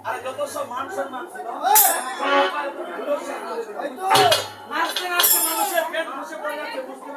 আরে যত সব মান সম্মান ছিল নাচতে নাচতে মানুষের পেট বসে পড়ে যাচ্ছে বুঝতে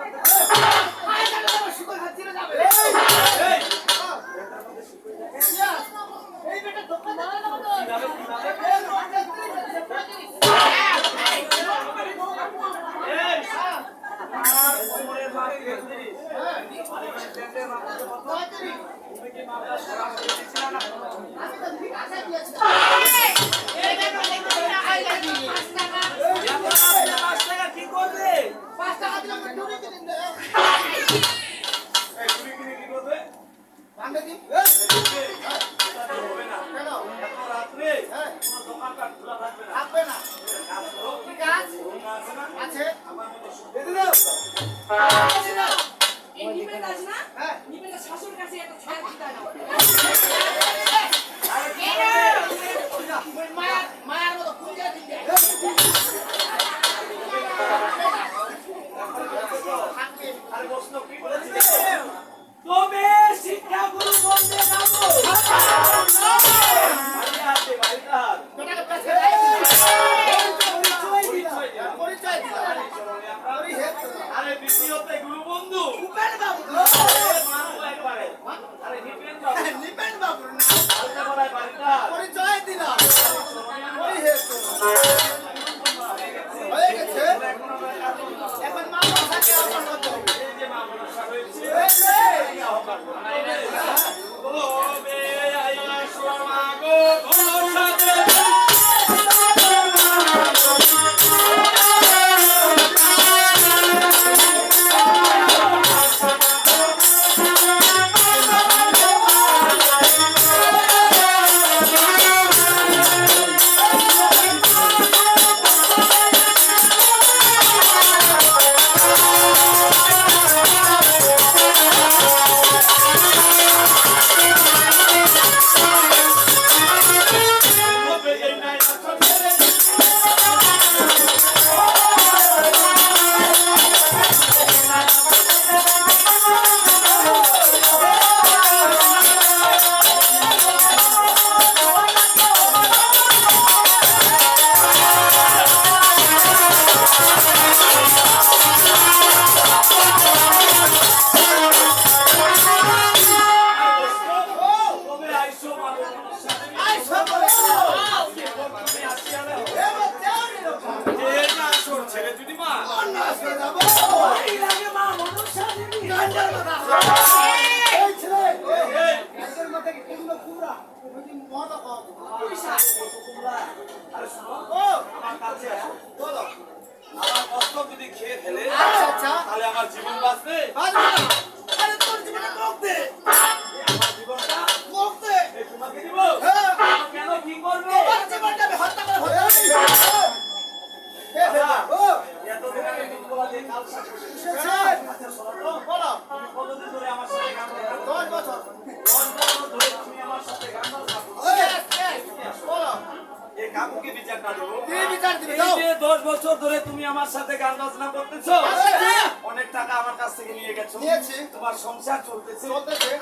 তোমার সংসার চলতেছে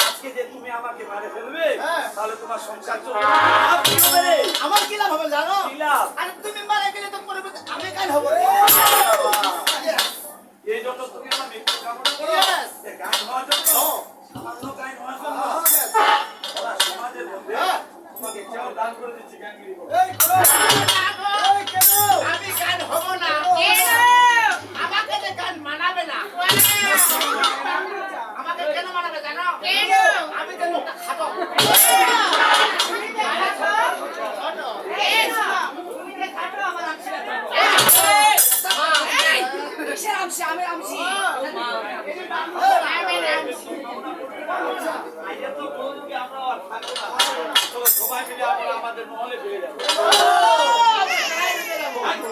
আজকে যে তুমি আমাকে মারে ফেলবে তাহলে তোমার সংসার চলবে আমার কি লাভ হবে জানো? আর তুমি মারা গেলে তো পরবর্তী আমি কাল হব এই জন্য তুমি আমার মৃত্যু কামনা করো গান হওয়ার জন্য সামান্য গান হওয়ার জন্য ওরা সমাজের মধ্যে তোমাকে চাও দান করে দিচ্ছি গানগিরি করো আমি গান হব না আমাকে যে গান মানাবে না আমাকে কেন মানাবে জানো? আমি যে লোকটা খাটো সবাই মিলে আমরা আমাদের মহলে ফিরে যাবো আমরা